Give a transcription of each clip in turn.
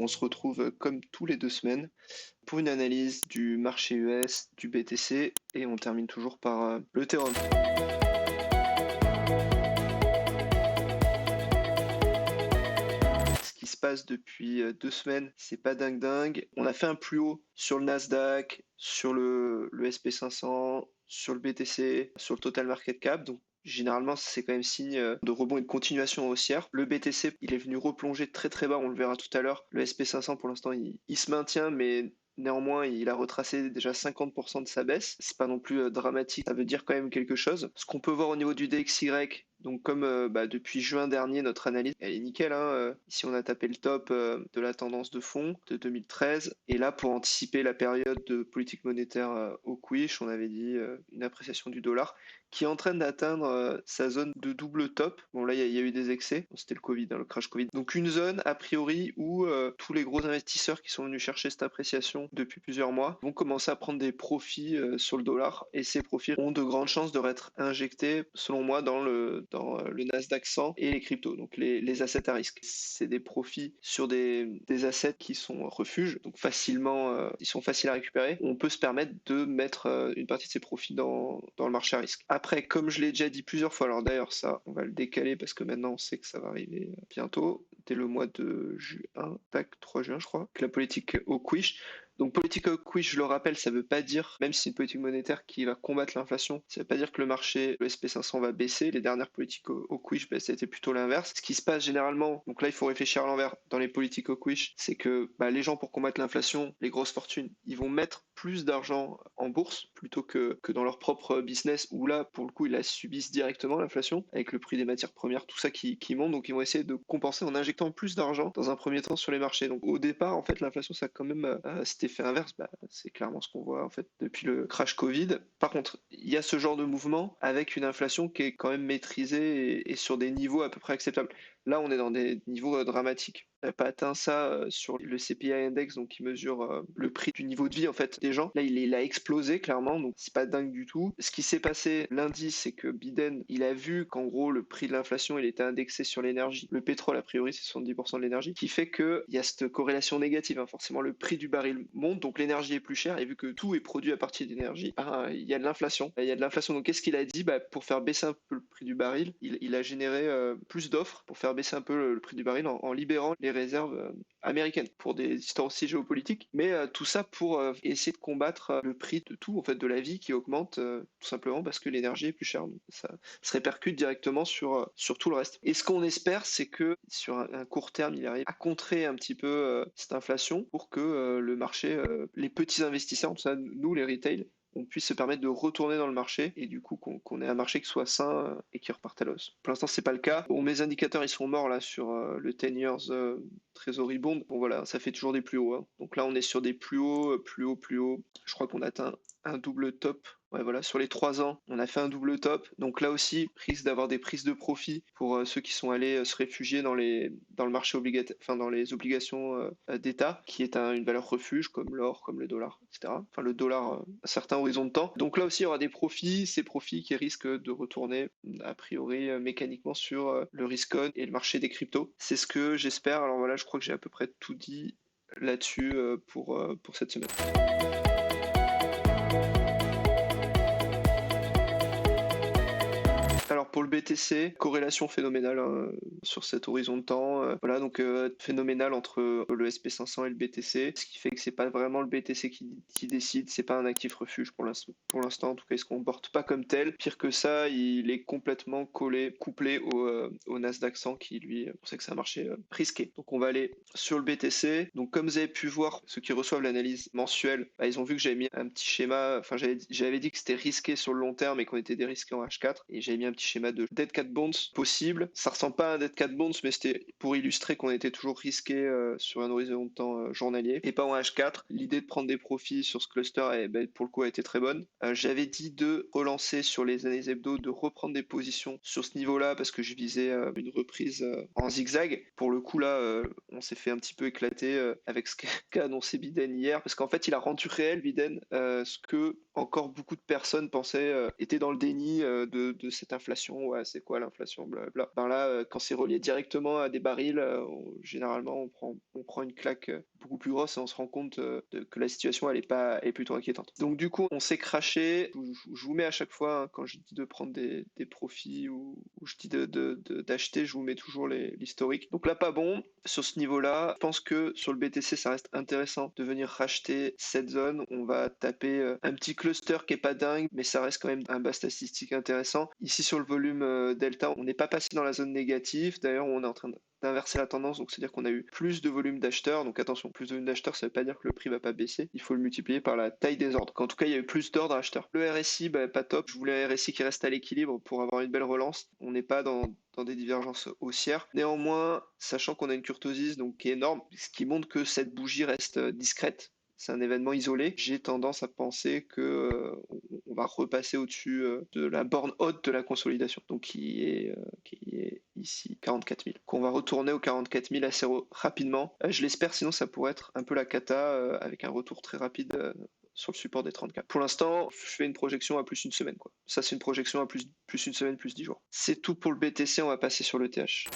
On se retrouve comme tous les 2 semaines pour une analyse du marché US, du BTC et on termine toujours par l'Ethereum. Ce qui se passe depuis 2 semaines, c'est pas dingue. On a fait un plus haut sur le Nasdaq, sur le SP500, sur le BTC, sur le total market cap. Donc généralement, c'est quand même signe de rebond et de continuation haussière. Le BTC, il est venu replonger très très bas, on le verra tout à l'heure. Le SP500, pour l'instant, il se maintient, mais néanmoins, il a retracé déjà 50% de sa baisse. C'est pas non plus dramatique, ça veut dire quand même quelque chose. Ce qu'on peut voir au niveau du DXY, donc comme depuis juin dernier, notre analyse, elle est nickel, hein. Ici, on a tapé le top de la tendance de fond de 2013. Et là, pour anticiper la période de politique monétaire au quiche, on avait dit une appréciation du dollar qui est en train d'atteindre sa zone de double top. Bon, là, il y a eu des excès. Bon, c'était le Covid, hein, le crash Covid. Donc, une zone, a priori, où tous les gros investisseurs qui sont venus chercher cette appréciation depuis plusieurs mois vont commencer à prendre des profits sur le dollar. Et ces profits ont de grandes chances de être injectés, selon moi, dans le Nasdaq 100 et les cryptos, donc les assets à risque. C'est des profits sur des assets qui sont refuges, donc ils sont faciles à récupérer. On peut se permettre de mettre une partie de ces profits dans le marché à risque. Après, comme je l'ai déjà dit plusieurs fois, alors d'ailleurs ça, on va le décaler parce que maintenant on sait que ça va arriver bientôt, dès le mois de juin, 3 juin je crois, que la politique au quiche. Donc politique au quiche, je le rappelle, ça ne veut pas dire, même si c'est une politique monétaire qui va combattre l'inflation, ça ne veut pas dire que le marché, le SP500 va baisser. Les dernières politiques au quiche, c'était plutôt l'inverse. Ce qui se passe généralement, donc là il faut réfléchir à l'envers dans les politiques au quiche, c'est que les gens pour combattre l'inflation, les grosses fortunes, ils vont mettre plus d'argent en bourse plutôt que dans leur propre business où là, pour le coup, ils la subissent directement, l'inflation, avec le prix des matières premières, tout ça qui monte. Donc, ils vont essayer de compenser en injectant plus d'argent dans un premier temps sur les marchés. Donc, au départ, en fait, l'inflation, ça a quand même cet effet inverse. C'est clairement ce qu'on voit, en fait, depuis le crash Covid. Par contre, il y a ce genre de mouvement avec une inflation qui est quand même maîtrisée et sur des niveaux à peu près acceptables. Là, on est dans des niveaux dramatiques. On n'a pas atteint ça sur le CPI Index, donc qui mesure le prix du niveau de vie en fait des gens. Là, il a explosé clairement, donc c'est pas dingue du tout. Ce qui s'est passé lundi, c'est que Biden, il a vu qu'en gros le prix de l'inflation, il était indexé sur l'énergie. Le pétrole, a priori, c'est 70% de l'énergie, qui fait qu'il y a cette corrélation négative, hein. Forcément, le prix du baril monte, donc l'énergie est plus chère, et vu que tout est produit à partir d'énergie, il y a de l'inflation. Il y a de l'inflation, donc qu'est-ce qu'il a dit? Pour faire baisser un peu le prix du baril, il a généré plus d'offres pour faire baisser un peu le prix du baril en libérant les réserves américaines pour des histoires aussi géopolitiques. Mais tout ça pour essayer de combattre le prix de tout, en fait, de la vie qui augmente tout simplement parce que l'énergie est plus chère. Donc, ça se répercute directement sur tout le reste. Et ce qu'on espère, c'est que sur un court terme, il arrive à contrer un petit peu cette inflation pour que le marché, les petits investisseurs, tout ça, nous les retail, on puisse se permettre de retourner dans le marché et du coup qu'on ait un marché qui soit sain et qui reparte à l'os. Pour l'instant, c'est pas le cas. Bon, mes indicateurs, ils sont morts là sur le 10 years Treasury Bond. Bon voilà, ça fait toujours des plus hauts, hein. Donc là, on est sur des plus hauts, plus hauts, plus hauts. Je crois qu'on atteint un double top. Ouais, voilà, sur les 3 ans, on a fait un double top. Donc là aussi, risque d'avoir des prises de profit pour ceux qui sont allés se réfugier dans le marché obligataire, enfin dans les obligations d'État, qui est une valeur refuge comme l'or, comme le dollar, etc. Enfin le dollar à certains horizons de temps. Donc là aussi, il y aura des profits, ces profits qui risquent de retourner a priori mécaniquement sur le risk on et le marché des cryptos. C'est ce que j'espère. Alors voilà, je crois que j'ai à peu près tout dit là-dessus pour cette semaine. Alors pour le BTC, corrélation phénoménale hein, sur cet horizon de temps. Voilà, donc phénoménal entre le SP500 et le BTC, ce qui fait que c'est pas vraiment le BTC qui décide, c'est pas un actif refuge pour l'instant, en tout cas il se comporte pas comme tel. Pire que ça, il est complètement couplé au Nasdaq 100 qui lui, on sait que c'est un marché risqué. Donc on va aller sur le BTC. Donc comme vous avez pu voir, ceux qui reçoivent l'analyse mensuelle, ils ont vu que j'avais mis un petit schéma, enfin j'avais dit que c'était risqué sur le long terme et qu'on était dérisqué en H4 et j'avais mis un petit schéma de Dead Cat Bonds possible. Ça ressemble pas à un Dead Cat Bonds, mais c'était pour illustrer qu'on était toujours risqué sur un horizon de temps journalier et pas en H4. L'idée de prendre des profits sur ce cluster, pour le coup, a été très bonne. J'avais dit de relancer sur les années hebdo, de reprendre des positions sur ce niveau-là parce que je visais une reprise en zigzag. Pour le coup, là, on s'est fait un petit peu éclater avec ce qu'a annoncé Biden hier parce qu'en fait, il a rendu réel, Biden, ce que encore beaucoup de personnes étaient dans le déni de cette inflation. Ouais, c'est quoi l'inflation, blablabla. Ben là, quand c'est relié directement à des barils, généralement, on prend une claque beaucoup plus grosse et on se rend compte que la situation, elle est plutôt inquiétante. Donc, du coup, on s'est craché. Je vous mets à chaque fois, hein, quand je dis de prendre des profits ou je dis d'acheter, je vous mets toujours l'historique. Donc là, pas bon sur ce niveau-là. Je pense que sur le BTC, ça reste intéressant de venir racheter cette zone. On va taper un petit cluster qui est pas dingue, mais ça reste quand même un bas statistique intéressant. Ici, sur le volume delta, on n'est pas passé dans la zone négative. D'ailleurs, on est en train d'inverser la tendance, donc c'est-à-dire qu'on a eu plus de volume d'acheteurs. Donc attention, plus de volume d'acheteurs, ça veut pas dire que le prix va pas baisser. Il faut le multiplier par la taille des ordres. En tout cas, il y a eu plus d'ordres acheteurs. Le RSI, bah, pas top. Je voulais un RSI qui reste à l'équilibre pour avoir une belle relance. On n'est pas dans des divergences haussières. Néanmoins, sachant qu'on a une kurtosis donc qui est énorme, ce qui montre que cette bougie reste discrète. C'est un événement isolé. J'ai tendance à penser que on va repasser au-dessus de la borne haute de la consolidation, donc qui est ici 44 000. Qu'on va retourner aux 44 000 assez rapidement. Je l'espère, sinon ça pourrait être un peu la cata avec un retour très rapide sur le support des 30K. Pour l'instant, je fais une projection à plus une semaine, quoi. Ça, c'est une projection à plus une semaine, plus 10 jours. C'est tout pour le BTC, on va passer sur le TH.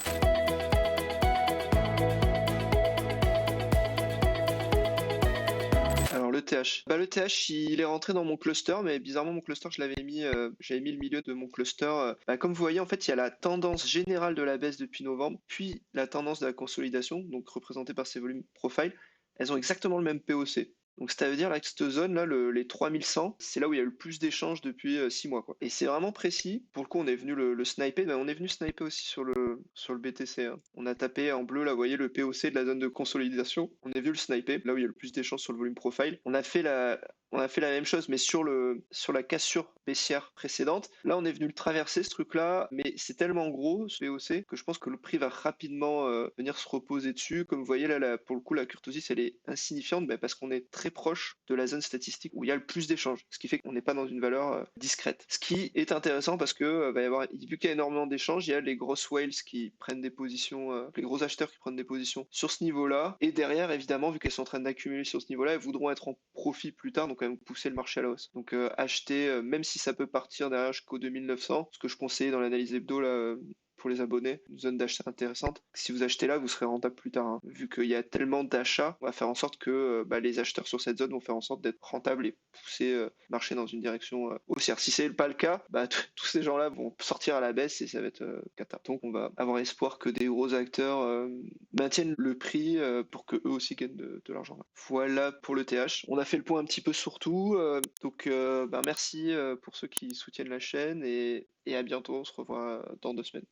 Alors le TH. Bah, le TH, il est rentré dans mon cluster, mais bizarrement mon cluster, j'avais mis le milieu de mon cluster. Bah, comme vous voyez, en fait, il y a la tendance générale de la baisse depuis novembre, puis la tendance de la consolidation, donc représentée par ces volumes profile. Elles ont exactement le même POC. Donc ça veut dire là que cette zone là, les 3100, c'est là où il y a eu le plus d'échanges depuis 6 mois, quoi. Et c'est vraiment précis. Pour le coup, on est venu le sniper, mais on est venu sniper aussi sur le BTC, hein. On a tapé en bleu là, vous voyez le POC de la zone de consolidation. On est venu le sniper, là où il y a le plus d'échanges sur le volume profile. On a fait la même chose, mais sur la cassure baissière précédente. Là, on est venu le traverser, ce truc-là, mais c'est tellement gros, ce POC, que je pense que le prix va rapidement venir se reposer dessus. Comme vous voyez, là, pour le coup, la kurtosis, elle est insignifiante, parce qu'on est très proche de la zone statistique où il y a le plus d'échanges, ce qui fait qu'on n'est pas dans une valeur discrète. Ce qui est intéressant parce que vu qu'il y a énormément d'échanges, il y a les grosses whales qui prennent des positions, les gros acheteurs qui prennent des positions sur ce niveau-là, et derrière, évidemment, vu qu'elles sont en train d'accumuler sur ce niveau-là, elles voudront être en profit plus tard, donc quand même pousser le marché à la hausse. Donc acheter, même si ça peut partir derrière jusqu'au 2900, ce que je conseillais dans l'analyse hebdo là, pour les abonnés, une zone d'achat intéressante. Si vous achetez là, vous serez rentable plus tard, hein. Vu qu'il y a tellement d'achats, on va faire en sorte que les acheteurs sur cette zone vont faire en sorte d'être rentables et pousser le marché dans une direction haussière. Si c'est pas le cas, tous ces gens-là vont sortir à la baisse et ça va être cata. Donc on va avoir espoir que des gros acteurs maintiennent le prix pour que eux aussi gagnent de l'argent. Voilà pour le TH. On a fait le point un petit peu sur tout. Donc merci pour ceux qui soutiennent la chaîne et à bientôt. On se revoit dans 2 semaines.